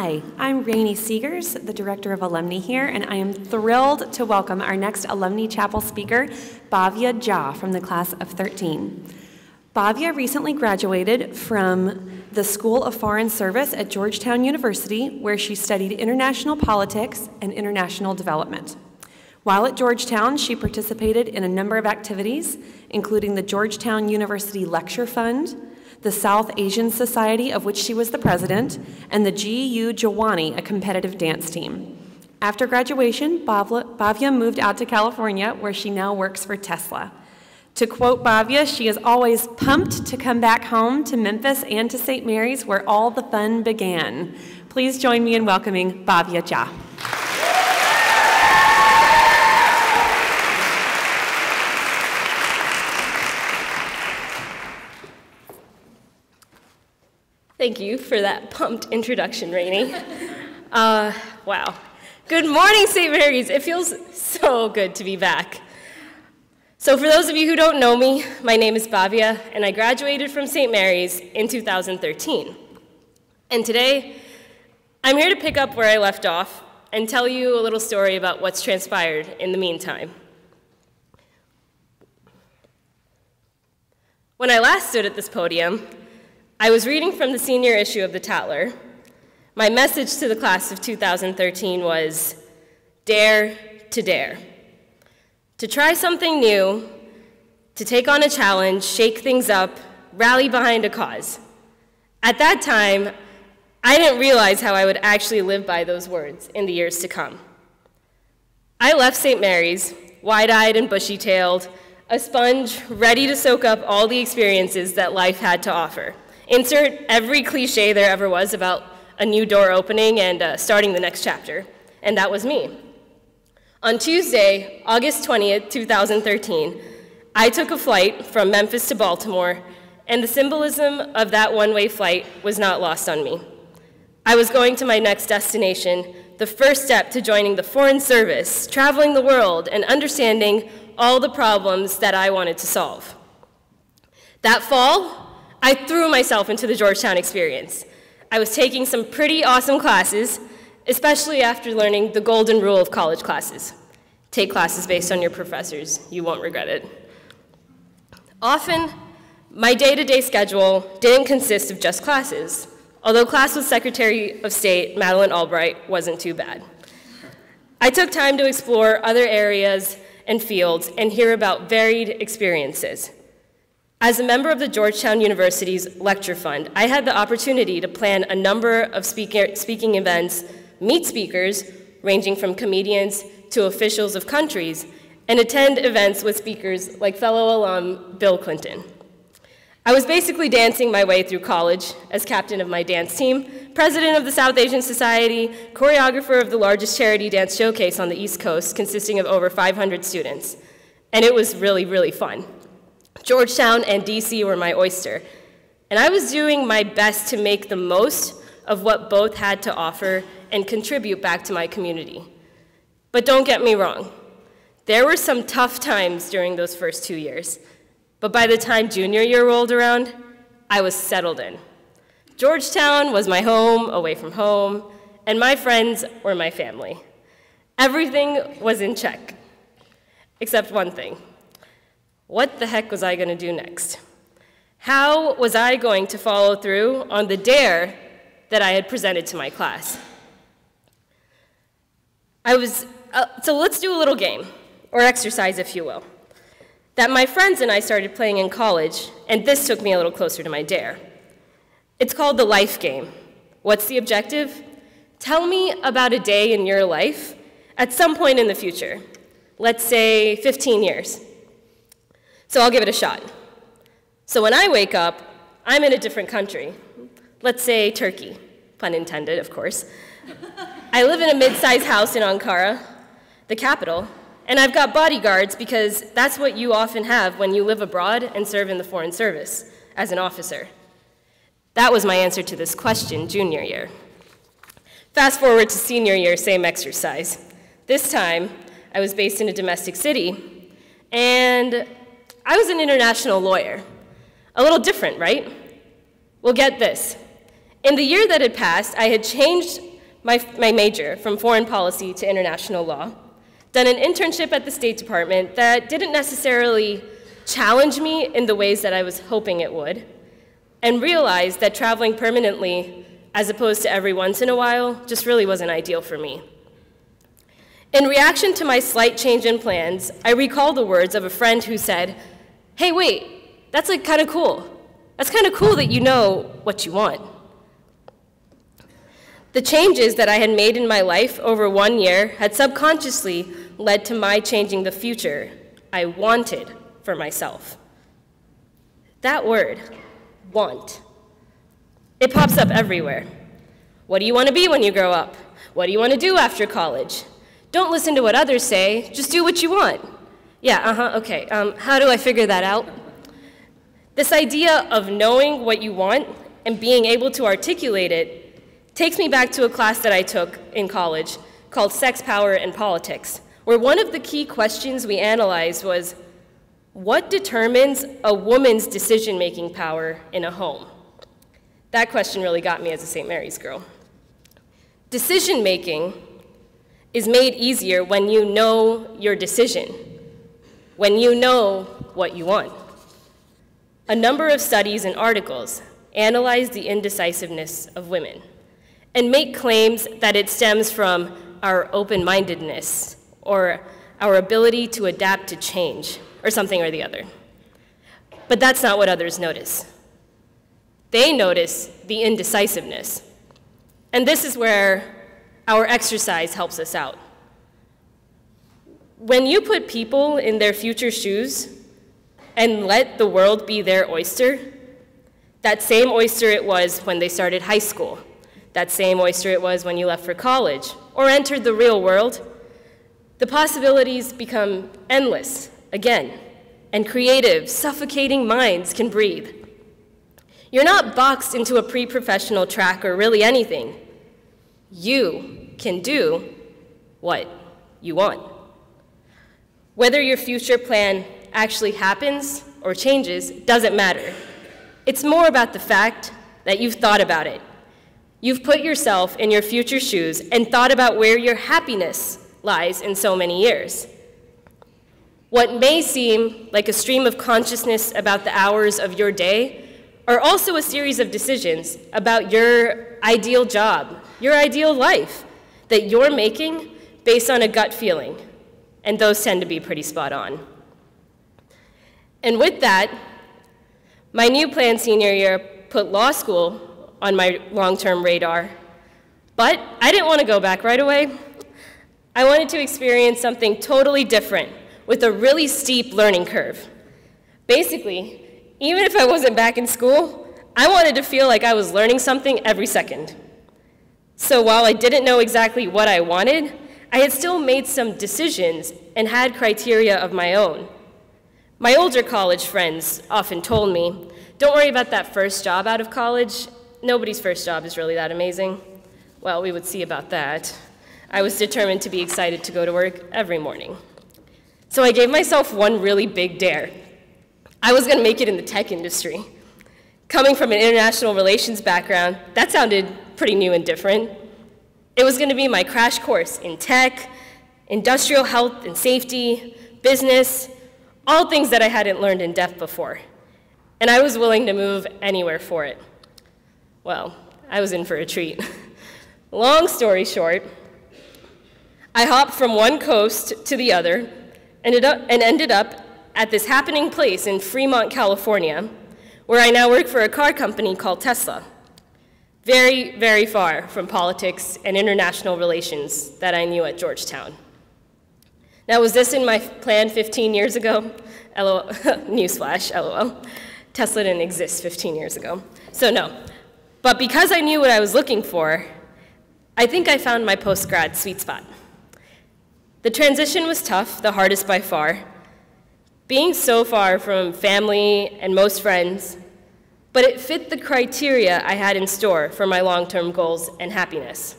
Hi, I'm Rainey Seegers, the Director of Alumni here, and I am thrilled to welcome our next Alumni Chapel speaker, Bhavya from the class of 13. Bhavya recently graduated from the School of Foreign Service at Georgetown University, where she studied international politics and international development. While at Georgetown, she participated in a number of activities, including the Georgetown University Lecture Fund, the South Asian Society, of which she was the president, and the GU Jawani, a competitive dance team. After graduation, Bhavya moved out to California, where she now works for Tesla. To quote Bhavya, she is always pumped to come back home to Memphis and to St. Mary's, where all the fun began. Please join me in welcoming Bhavya Jha. Thank you for that pumped introduction, Rainey. Wow. Good morning, St. Mary's. It feels so good to be back. So for those of you who don't know me, my name is Bhavya, and I graduated from St. Mary's in 2013. And today, I'm here to pick up where I left off and tell you a little story about what's transpired in the meantime. When I last stood at this podium, I was reading from the senior issue of the Tatler. My message to the class of 2013 was, dare to dare. To try something new, to take on a challenge, shake things up, rally behind a cause. At that time, I didn't realize how I would actually live by those words in the years to come. I left St. Mary's, wide-eyed and bushy-tailed, a sponge ready to soak up all the experiences that life had to offer. Insert every cliche there ever was about a new door opening and starting the next chapter, and that was me. On Tuesday, August 20th, 2013, I took a flight from Memphis to Baltimore, and the symbolism of that one-way flight was not lost on me. I was going to my next destination, the first step to joining the Foreign Service, traveling the world, and understanding all the problems that I wanted to solve. That fall, I threw myself into the Georgetown experience. I was taking some pretty awesome classes, especially after learning the golden rule of college classes. Take classes based on your professors. You won't regret it. Often, my day-to-day schedule didn't consist of just classes, although class with Secretary of State Madeleine Albright wasn't too bad. I took time to explore other areas and fields and hear about varied experiences. As a member of the Georgetown University's Lecture Fund, I had the opportunity to plan a number of speaking events, meet speakers ranging from comedians to officials of countries, and attend events with speakers like fellow alum Bill Clinton. I was basically dancing my way through college as captain of my dance team, president of the South Asian Society, choreographer of the largest charity dance showcase on the East Coast, consisting of over 500 students. And it was really, really fun. Georgetown and DC were my oyster, and I was doing my best to make the most of what both had to offer and contribute back to my community. But don't get me wrong, there were some tough times during those first 2 years, but by the time junior year rolled around, I was settled in. Georgetown was my home away from home, and my friends were my family. Everything was in check, except one thing. What the heck was I going to do next? How was I going to follow through on the dare that I had presented to my class? So let's do a little game, or exercise, if you will, that my friends and I started playing in college, and this took me a little closer to my dare. It's called the life game. What's the objective? Tell me about a day in your life at some point in the future. Let's say 15 years. So I'll give it a shot. So when I wake up, I'm in a different country. Let's say Turkey, pun intended, of course. I live in a mid-sized house in Ankara, the capital, and I've got bodyguards because that's what you often have when you live abroad and serve in the Foreign Service as an officer. That was my answer to this question junior year. Fast forward to senior year, same exercise. This time, I was based in a domestic city, and I was an international lawyer. A little different, right? Well, get this. In the year that had passed, I had changed my major from foreign policy to international law, done an internship at the State Department that didn't necessarily challenge me in the ways that I was hoping it would, and realized that traveling permanently, as opposed to every once in a while, just really wasn't ideal for me. In reaction to my slight change in plans, I recall the words of a friend who said, "Hey, wait, that's like kind of cool. That's kind of cool that you know what you want." The changes that I had made in my life over 1 year had subconsciously led to my changing the future I wanted for myself. That word, want, it pops up everywhere. What do you want to be when you grow up? What do you want to do after college? Don't listen to what others say, just do what you want. Yeah, okay, how do I figure that out? This idea of knowing what you want and being able to articulate it takes me back to a class that I took in college called Sex, Power, and Politics, where one of the key questions we analyzed was, what determines a woman's decision-making power in a home? That question really got me as a St. Mary's girl. Decision-making is made easier when you know your decision, when you know what you want. A number of studies and articles analyze the indecisiveness of women and make claims that it stems from our open-mindedness or our ability to adapt to change or something or the other. But that's not what others notice. They notice the indecisiveness. And this is where our exercise helps us out. When you put people in their future shoes and let the world be their oyster, that same oyster it was when they started high school, that same oyster it was when you left for college or entered the real world, the possibilities become endless again, and creative, suffocating minds can breathe. You're not boxed into a pre-professional track or really anything. You can do what you want. Whether your future plan actually happens or changes doesn't matter. It's more about the fact that you've thought about it. You've put yourself in your future shoes and thought about where your happiness lies in so many years. What may seem like a stream of consciousness about the hours of your day are also a series of decisions about your ideal job, your ideal life that you're making based on a gut feeling, and those tend to be pretty spot on. And with that, my new plan senior year put law school on my long-term radar, but I didn't want to go back right away. I wanted to experience something totally different with a really steep learning curve. Basically, even if I wasn't back in school, I wanted to feel like I was learning something every second. So while I didn't know exactly what I wanted, I had still made some decisions and had criteria of my own. My older college friends often told me, "Don't worry about that first job out of college. Nobody's first job is really that amazing." Well, we would see about that. I was determined to be excited to go to work every morning. So I gave myself one really big dare. I was going to make it in the tech industry. Coming from an international relations background, that sounded pretty new and different. It was going to be my crash course in tech, industrial health and safety, business, all things that I hadn't learned in depth before. And I was willing to move anywhere for it. Well, I was in for a treat. Long story short, I hopped from one coast to the other and ended up at this happening place in Fremont, California, where I now work for a car company called Tesla. Very, very far from politics and international relations that I knew at Georgetown. Now, was this in my plan 15 years ago? LOL, newsflash, LOL. Tesla didn't exist 15 years ago, so no. But because I knew what I was looking for, I think I found my post-grad sweet spot. The transition was tough, the hardest by far. Being so far from family and most friends, but it fit the criteria I had in store for my long-term goals and happiness.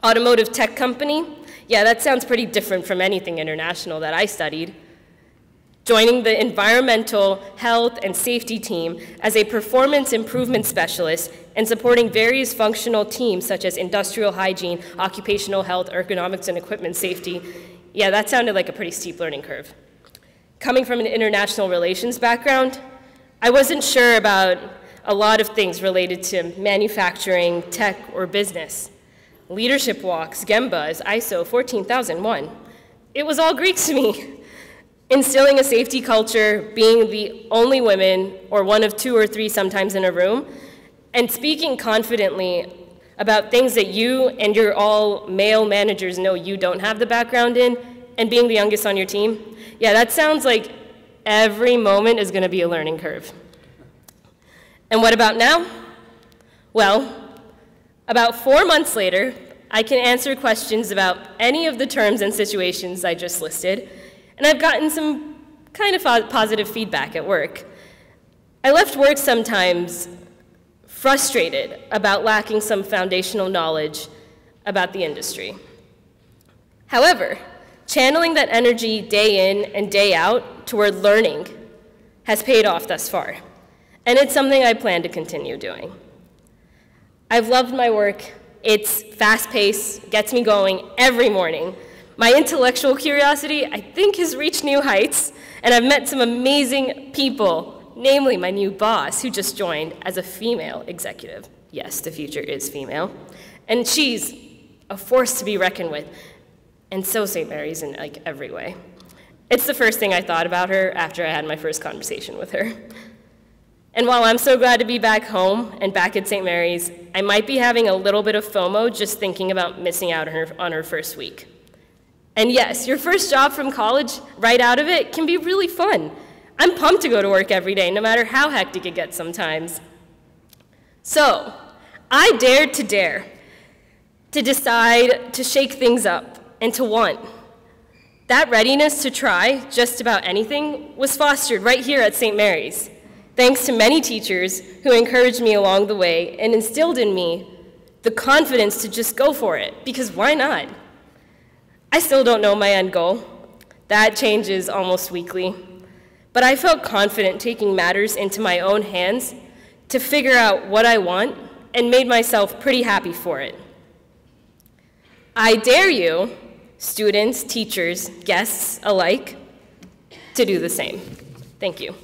Automotive tech company, yeah, that sounds pretty different from anything international that I studied. joining the environmental, health, and safety team as a performance improvement specialist and supporting various functional teams such as industrial hygiene, occupational health, ergonomics, and equipment safety. Yeah, that sounded like a pretty steep learning curve. Coming from an international relations background, I wasn't sure about a lot of things related to manufacturing, tech, or business. Leadership walks, Gembas, ISO 14001. It was all Greek to me. Instilling a safety culture, being the only women, or one of 2 or 3 sometimes in a room, and speaking confidently about things that you and your all male managers know you don't have the background in, and being the youngest on your team. Yeah, that sounds like every moment is gonna be a learning curve. And what about now? Well, about 4 months later, I can answer questions about any of the terms and situations I just listed, and I've gotten some kind of positive feedback at work. I left work sometimes frustrated about lacking some foundational knowledge about the industry. However, channeling that energy day in and day out toward learning has paid off thus far, and it's something I plan to continue doing. I've loved my work. It's fast-paced, gets me going every morning. My intellectual curiosity, I think, has reached new heights, and I've met some amazing people, namely my new boss, who just joined as a female executive. Yes, the future is female. And she's a force to be reckoned with, and so St. Mary's in like every way. It's the first thing I thought about her after I had my first conversation with her. And while I'm so glad to be back home and back at St. Mary's, I might be having a little bit of FOMO just thinking about missing out on her first week. And yes, your first job from college, right out of it, can be really fun. I'm pumped to go to work every day, no matter how hectic it gets sometimes. So, I dared to decide to shake things up and to want. That readiness to try just about anything was fostered right here at St. Mary's, thanks to many teachers who encouraged me along the way and instilled in me the confidence to just go for it, because why not? I still don't know my end goal. That changes almost weekly. But I felt confident taking matters into my own hands to figure out what I want and made myself pretty happy for it. I dare you, students, teachers, guests alike, to do the same. Thank you.